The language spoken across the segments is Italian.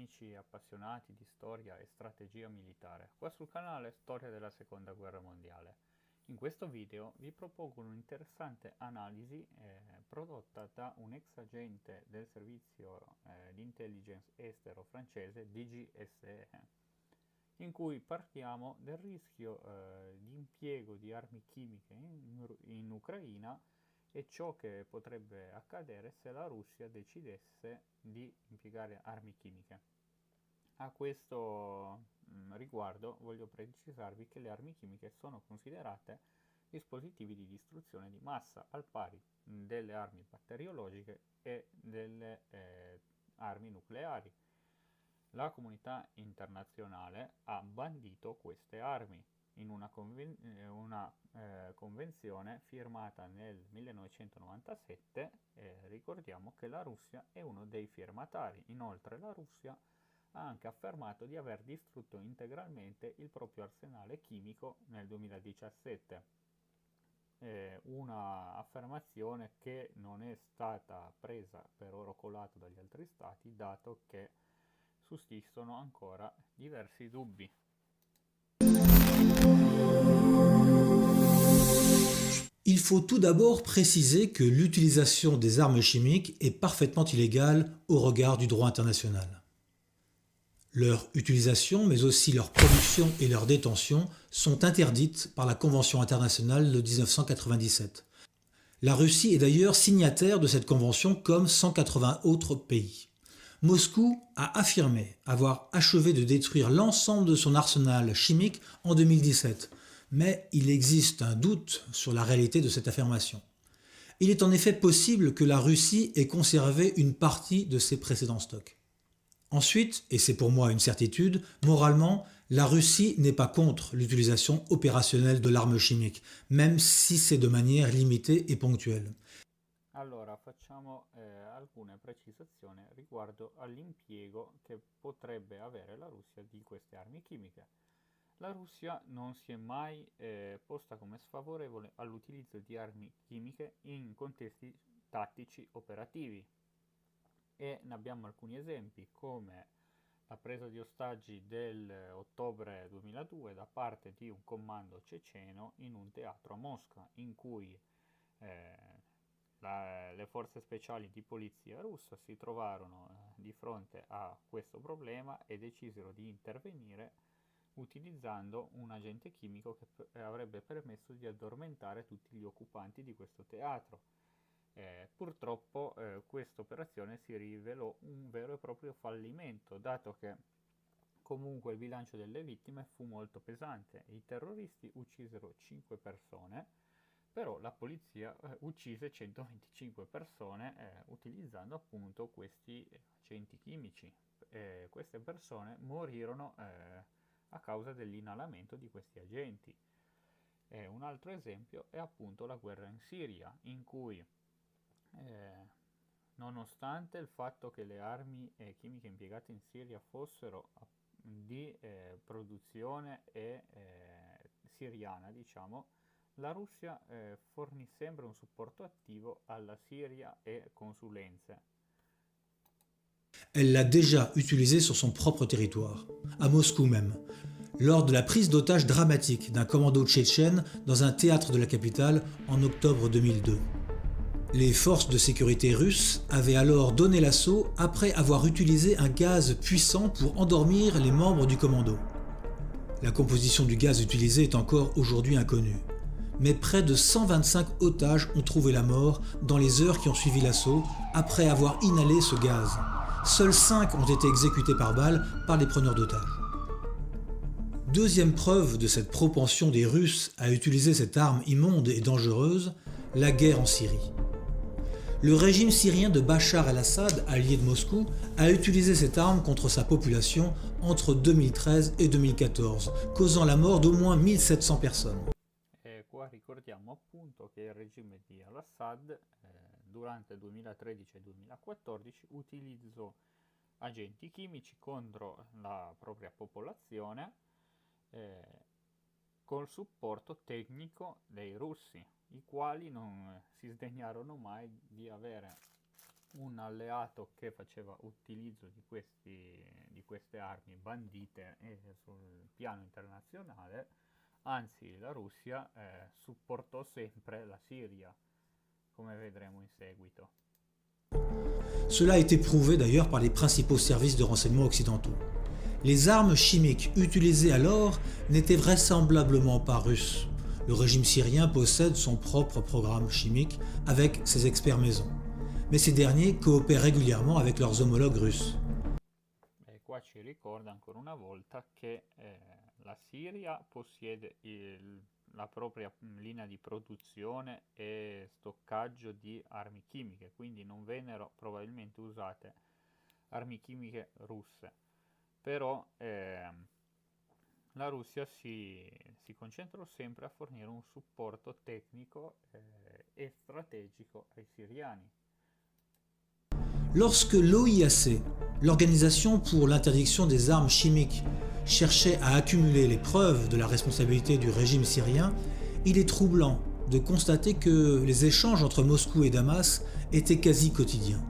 amici appassionati di storia e strategia militare, qua sul canale Storia della Seconda Guerra Mondiale. In questo video vi propongo un'interessante analisi prodotta da un ex agente del servizio di intelligence estero francese DGSE, in cui parliamo del rischio di impiego di armi chimiche in Ucraina e ciò che potrebbe accadere se la Russia decidesse di impiegare armi chimiche. A questo riguardo voglio precisarvi che le armi chimiche sono considerate dispositivi di distruzione di massa al pari delle armi batteriologiche e delle armi nucleari. La comunità internazionale ha bandito queste armi in una convenzione firmata nel 1997. Ricordiamo che la Russia è uno dei firmatari. Inoltre la Russia ha anche affermato di aver distrutto integralmente il proprio arsenale chimico nel 2017. Una affermazione che non è stata presa per oro colato dagli altri stati, dato che sussistono ancora diversi dubbi. Il faut tout d'abord préciser que l'utilisation des armes chimiques est parfaitement illégale au regard du droit international. Leur utilisation, mais aussi leur production et leur détention, sont interdites par la Convention internationale de 1997. La Russie est d'ailleurs signataire de cette convention comme 180 autres pays. Moscou a affirmé avoir achevé de détruire l'ensemble de son arsenal chimique en 2017, mais il existe un doute sur la réalité de cette affirmation. Il est en effet possible que la Russie ait conservé une partie de ses précédents stocks. Ensuite, et c'est pour moi une certitude, moralement, la Russie n'est pas contre l'utilisation opérationnelle de l'arme chimique, même si c'est de manière limitée et ponctuelle. Allora, facciamo alcune precisazioni riguardo all'impiego che potrebbe avere la Russia di queste armi chimiche. La Russia non si è mai posta come sfavorevole all'utilizzo di armi chimiche in contesti tattici operativi, e ne abbiamo alcuni esempi, come la presa di ostaggi del ottobre 2002 da parte di un comando ceceno in un teatro a Mosca, in cui le forze speciali di polizia russa si trovarono di fronte a questo problema e decisero di intervenire utilizzando un agente chimico che avrebbe permesso di addormentare tutti gli occupanti di questo teatro. Purtroppo questa operazione si rivelò un vero e proprio fallimento, dato che comunque il bilancio delle vittime fu molto pesante. I terroristi uccisero 5 persone, però la polizia uccise 125 persone utilizzando appunto questi agenti chimici. Queste persone morirono a causa dell'inalamento di questi agenti. Un altro esempio è appunto la guerra in Siria, in cui nonostante il fatto che le armi chimiche impiegate in Siria fossero di produzione siriana, diciamo, la Russia fornì sempre un supporto attivo alla Siria e consulenze. Elle l'a déjà utilisé sur son propre territoire, à Moscou même, lors de la prise d'otage dramatique d'un commando tchétchène dans un théâtre de la capitale en octobre 2002. Les forces de sécurité russes avaient alors donné l'assaut après avoir utilisé un gaz puissant pour endormir les membres du commando. La composition du gaz utilisé est encore aujourd'hui inconnue, mais près de 125 otages ont trouvé la mort dans les heures qui ont suivi l'assaut après avoir inhalé ce gaz. Seuls 5 ont été exécutés par balle par les preneurs d'otages. Deuxième preuve de cette propension des Russes à utiliser cette arme immonde et dangereuse, la guerre en Syrie. Le régime syrien de Bachar el-Assad, allié de Moscou, a utilisé cette arme contre sa population entre 2013 et 2014, causant la mort d'au moins 1700 personnes. E qua ricordiamo appunto che il regime di al-Assad durante il 2013 e 2014 utilizzò agenti chimici contro la propria popolazione col supporto tecnico dei russi, i quali non si sdegnarono mai di avere un alleato che faceva utilizzo di queste armi bandite sul piano internazionale, anzi la Russia supportò sempre la Siria, come vedremo in seguito. Cela a été prouvé d'ailleurs par les principaux services de renseignement occidentaux. Les armes chimiques utilisées alors n'étaient vraisemblablement pas russes. Le régime syrien possède son propre programme chimique avec ses experts maison. Mais ces derniers coopèrent régulièrement avec leurs homologues russes. E qua ci ricorda ancora una volta che la Siria possiede la propria linea di produzione e stoccaggio di armi chimiche, quindi non vennero probabilmente usate armi chimiche russe. Però la Russia si concentrò sempre a fornire un supporto tecnico e strategico ai siriani. Lorsque l'OIAC, l'Organisation pour l'interdiction des armes chimiques, cherchait à accumuler les preuves de la responsabilité du régime syrien, il est troublant de constater que les échanges entre Moscou et Damas étaient quasi quotidiens.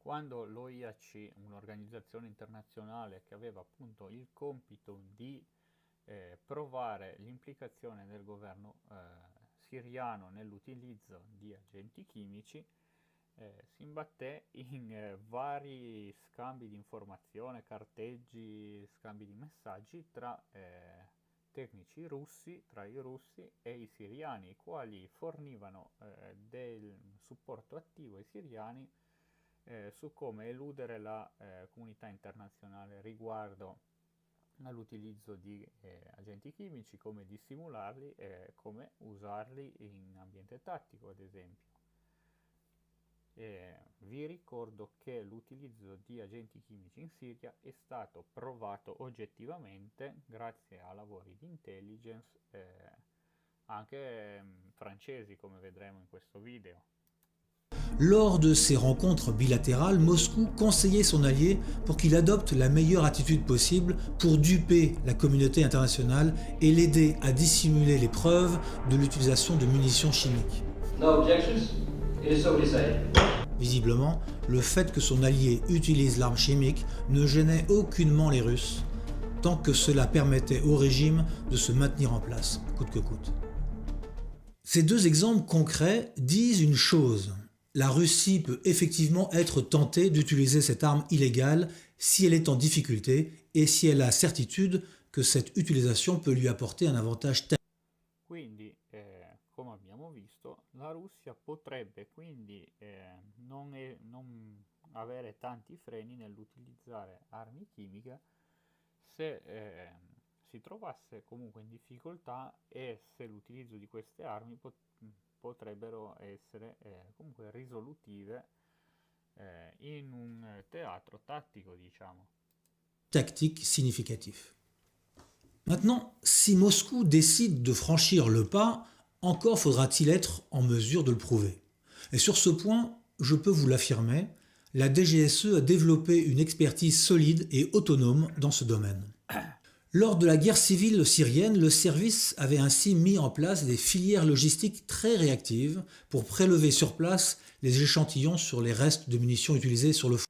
Quando l'OIAC, un'organizzazione internazionale che aveva appunto il compito di provare l'implicazione del governo siriano nell'utilizzo di agenti chimici, si imbatté in vari scambi di informazione, carteggi, scambi di messaggi tra tecnici russi, tra i russi e i siriani, i quali fornivano del supporto attivo ai siriani su come eludere la comunità internazionale riguardo all'utilizzo di agenti chimici, come dissimularli e come usarli in ambiente tattico, ad esempio. Vi ricordo che l'utilizzo di agenti chimici in Siria è stato provato oggettivamente grazie a lavori di intelligence anche francesi, come vedremo in questo video. Lors de ces rencontres bilatérales, Moscou conseillait son allié pour qu'il adopte la meilleure attitude possible pour duper la communauté internationale et l'aider à dissimuler les preuves de l'utilisation de munitions chimiques. No objections? It is so decided. Visiblement, le fait que son allié utilise l'arme chimique ne gênait aucunement les Russes, tant que cela permettait au régime de se maintenir en place, coûte que coûte. Ces deux exemples concrets disent une chose. La Russie peut effectivement être tentée d'utiliser cette arme illégale si elle est en difficulté et si elle a certitude que cette utilisation peut lui apporter un avantage tel. Quindi, come abbiamo visto, la Russia potrebbe quindi non avere tanti freni nell'utilizzare armi chimiche se si trovasse comunque in difficoltà e se l'utilizzo di queste armi potrebbero essere comunque risolutive in un teatro tattico, diciamo. Tactique significatif. Maintenant, si Moscou décide de franchir le pas, encore faudra-t-il être en mesure de le prouver. Et sur ce point, je peux vous l'affirmer, la DGSE a développé une expertise solide et autonome dans ce domaine. Lors de la guerre civile syrienne, le service avait ainsi mis en place des filières logistiques très réactives pour prélever sur place les échantillons sur les restes de munitions utilisées sur le front.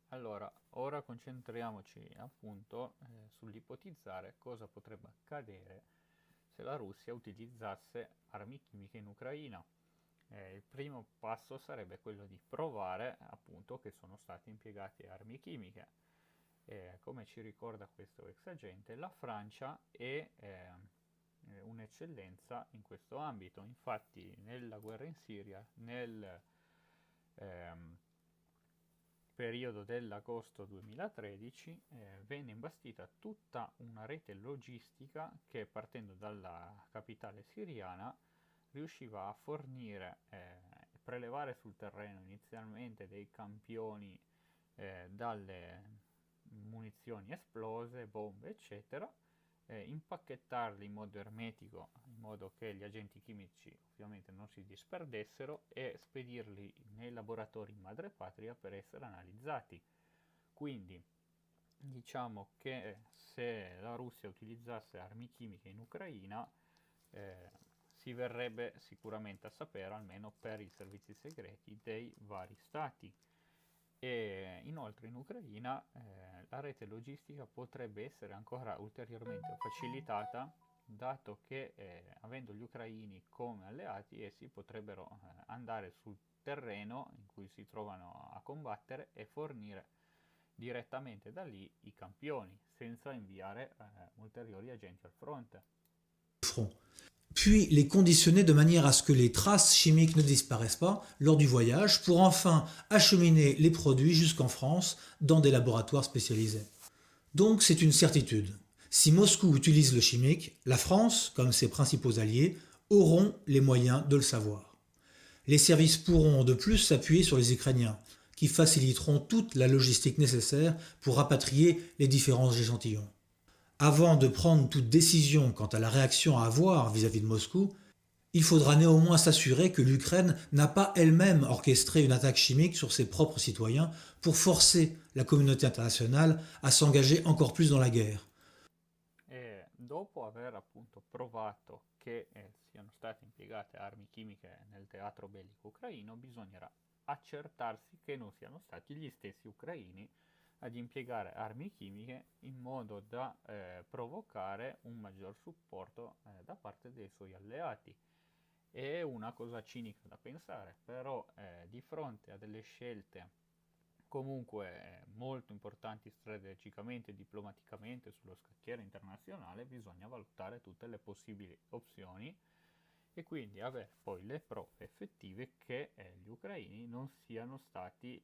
Allora, ora concentriamoci appunto sull'ipotizzare cosa potrebbe accadere se la Russia utilizzasse armi chimiche in Ucraina. Il primo passo sarebbe quello di provare appunto che sono state impiegate armi chimiche. Come ci ricorda questo ex agente, la Francia è un'eccellenza in questo ambito. Infatti nella guerra in Siria, nel periodo dell'agosto 2013, venne imbastita tutta una rete logistica che, partendo dalla capitale siriana, riusciva a fornire e prelevare sul terreno inizialmente dei campioni dalle munizioni esplose, bombe, eccetera, impacchettarli in modo ermetico, in modo che gli agenti chimici ovviamente non si disperdessero, e spedirli nei laboratori in madrepatria per essere analizzati. Quindi diciamo che se la Russia utilizzasse armi chimiche in Ucraina si verrebbe sicuramente a sapere, almeno per i servizi segreti dei vari stati. E inoltre in Ucraina la rete logistica potrebbe essere ancora ulteriormente facilitata, dato che avendo gli ucraini come alleati, essi potrebbero andare sul terreno in cui si trovano a combattere e fornire direttamente da lì i campioni, senza inviare ulteriori agenti al fronte. Front. Puis les conditionner de manière à ce que les traces chimiques ne disparaissent pas lors du voyage pour enfin acheminer les produits jusqu'en France dans des laboratoires spécialisés. Donc c'est une certitude. Si Moscou utilise le chimique, la France, comme ses principaux alliés, auront les moyens de le savoir. Les services pourront de plus s'appuyer sur les Ukrainiens, qui faciliteront toute la logistique nécessaire pour rapatrier les différents échantillons. Avant de prendre toute décision quant à la réaction à avoir vis-à-vis de Moscou, il faudra néanmoins s'assurer que l'Ukraine n'a pas elle-même orchestré une attaque chimique sur ses propres citoyens pour forcer la communauté internationale à s'engager encore plus dans la guerre. E dopo aver appunto provato che siano state impiegate armi chimiche nel teatro bellico ucraino, bisognerà accertarsi che non siano stati gli stessi ucraini ad impiegare armi chimiche in modo da provocare un maggior supporto da parte dei suoi alleati. È una cosa cinica da pensare, però di fronte a delle scelte comunque molto importanti strategicamente e diplomaticamente sullo scacchiere internazionale, bisogna valutare tutte le possibili opzioni e quindi avere poi le prove effettive che gli ucraini non siano stati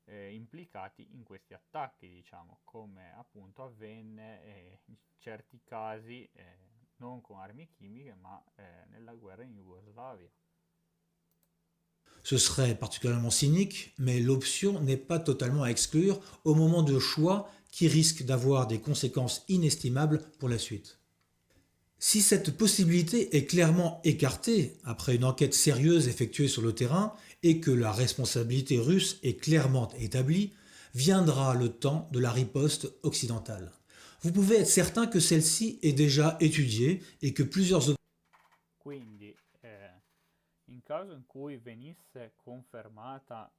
implicati in questi attacchi, diciamo, come appunto avvenne in certi casi, non con armi chimiche, ma nella guerra in Jugoslavia. Ce serait particulièrement cynique, mais l'option n'est pas totalement à exclure au moment de choix qui risquent d'avoir des conséquences inestimables pour la suite. Si cette possibilité est clairement écartée après une enquête sérieuse effectuée sur le terrain et que la responsabilité russe est clairement établie, viendra le temps de la riposte occidentale. Vous pouvez être certain que celle-ci est déjà étudiée et que plusieurs Quindi, in caso in cui venisse confermata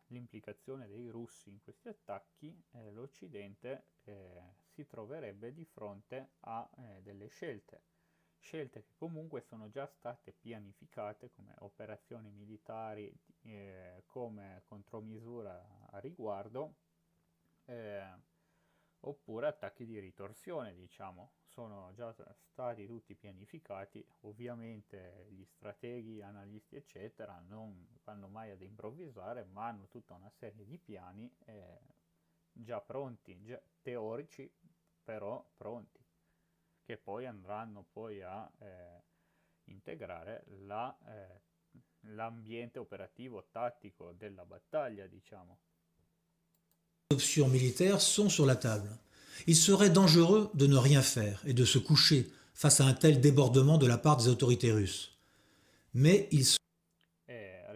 l'implicazione dei russi in questi attacchi, l'Occidente si troverebbe di fronte a delle scelte che comunque sono già state pianificate come operazioni militari, come contromisura a riguardo, oppure attacchi di ritorsione, diciamo, sono già stati tutti pianificati. Ovviamente gli strateghi, analisti, eccetera, non vanno mai ad improvvisare, ma hanno tutta una serie di piani già pronti, già teorici, però pronti, che poi andranno poi a integrare l'ambiente operativo tattico della battaglia, diciamo. options militaires sont sur la table. Il serait dangereux de ne rien faire et de se coucher face à un tel débordement de la part des autorités russes. Mais il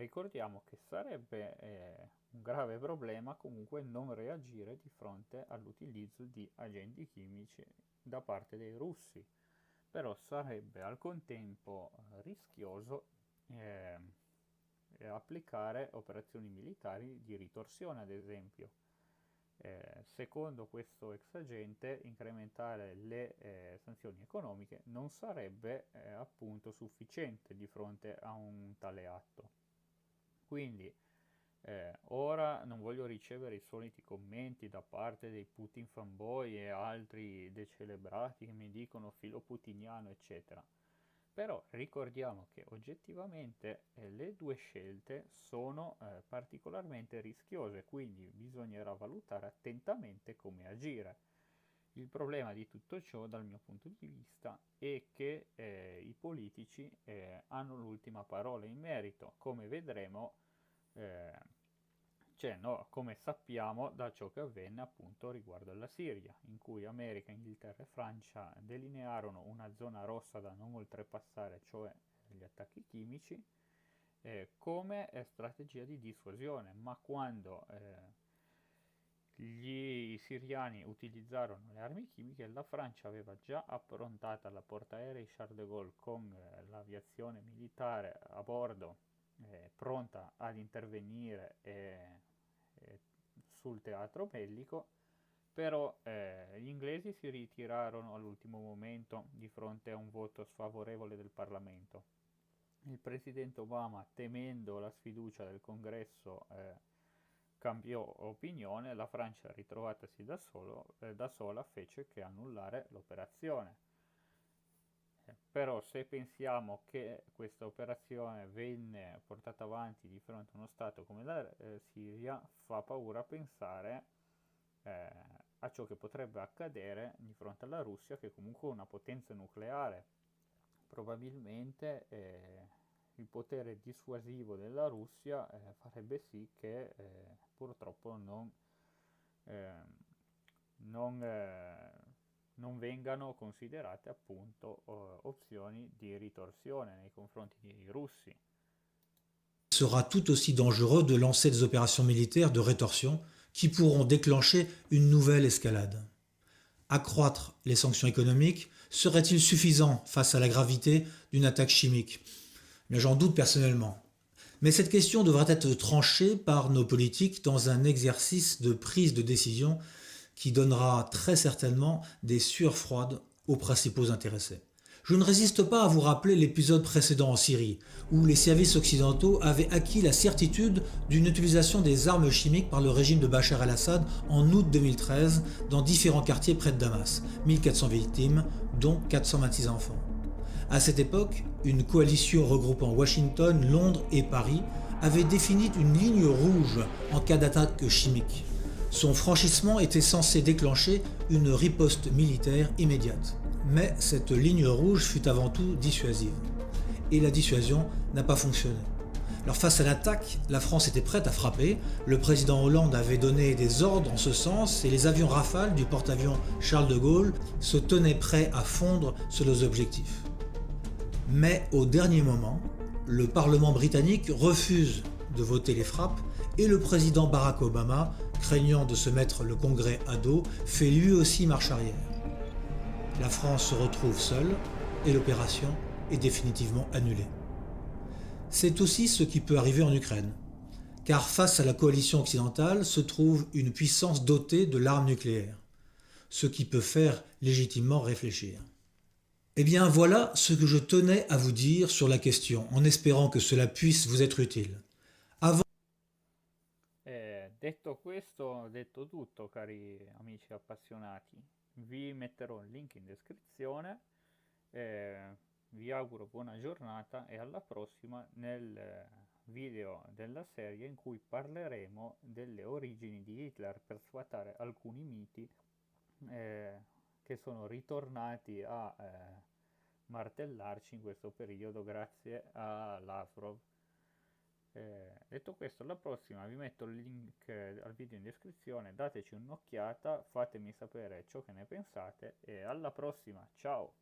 Ricordiamo che sarebbe un grave problema comunque non reagire di fronte all'utilizzo di agenti chimici da parte dei russi, però sarebbe al contempo rischioso applicare operazioni militari di ritorsione, ad esempio. Secondo questo ex agente, incrementare le sanzioni economiche non sarebbe appunto sufficiente di fronte a un tale atto. Quindi ora non voglio ricevere i soliti commenti da parte dei Putin fanboy e altri decelebrati che mi dicono filo putiniano, eccetera. Però ricordiamo che oggettivamente le due scelte sono particolarmente rischiose, quindi bisognerà valutare attentamente come agire. Il problema di tutto ciò, dal mio punto di vista, è che i politici hanno l'ultima parola in merito, come vedremo, come sappiamo da ciò che avvenne appunto riguardo alla Siria, in cui America, Inghilterra e Francia delinearono una zona rossa da non oltrepassare, cioè gli attacchi chimici, come strategia di dissuasione, ma quando gli siriani utilizzarono le armi chimiche, la Francia aveva già approntata la portaerei Charles de Gaulle con l'aviazione militare a bordo pronta ad intervenire sul teatro bellico, però gli inglesi si ritirarono all'ultimo momento di fronte a un voto sfavorevole del Parlamento. Il presidente Obama, temendo la sfiducia del Congresso, cambiò opinione. La Francia, ritrovatasi da sola, fece che annullare l'operazione. Però se pensiamo che questa operazione venne portata avanti di fronte a uno Stato come la Siria, fa paura pensare a ciò che potrebbe accadere di fronte alla Russia, che comunque è una potenza nucleare. Probabilmente il potere dissuasivo della Russia farebbe sì che purtroppo eh, non, non vengano considerate appunto opzioni di ritorsione nei confronti dei russi. Sera tout aussi dangereux de lancer des opérations militaires de rétorsion qui pourront déclencher une nouvelle escalade. Accroître les sanctions économiques serait-il suffisant face à la gravité d'une attaque chimique? Mais j'en doute personnellement. Mais cette question devra être tranchée par nos politiques dans un exercice de prise de décision qui donnera très certainement des sueurs froides aux principaux intéressés. Je ne résiste pas à vous rappeler l'épisode précédent en Syrie, où les services occidentaux avaient acquis la certitude d'une utilisation des armes chimiques par le régime de Bachar el-Assad en août 2013 dans différents quartiers près de Damas, 1400 victimes, dont 426 enfants. À cette époque, une coalition regroupant Washington, Londres et Paris avait défini une ligne rouge en cas d'attaque chimique. Son franchissement était censé déclencher une riposte militaire immédiate. Mais cette ligne rouge fut avant tout dissuasive. Et la dissuasion n'a pas fonctionné. Alors face à l'attaque, la France était prête à frapper, le président Hollande avait donné des ordres en ce sens et les avions Rafale du porte-avions Charles de Gaulle se tenaient prêts à fondre sur nos objectifs. Mais au dernier moment, le Parlement britannique refuse de voter les frappes et le président Barack Obama, craignant de se mettre le Congrès à dos, fait lui aussi marche arrière. La France se retrouve seule et l'opération est définitivement annulée. C'est aussi ce qui peut arriver en Ukraine, car face à la coalition occidentale se trouve une puissance dotée de l'arme nucléaire, ce qui peut faire légitimement réfléchir. Eh bien voilà ce que je tenais à vous dire sur la question, en espérant que cela puisse vous être utile. Detto questo, ho detto tutto, cari amici appassionati. Vi metterò il link in descrizione, vi auguro buona giornata e alla prossima nel video della serie in cui parleremo delle origini di Hitler per sfatare alcuni miti che sono ritornati a martellarci in questo periodo grazie a Lavrov. Detto questo, alla prossima vi metto il link al video in descrizione, dateci un'occhiata, fatemi sapere ciò che ne pensate e alla prossima, ciao!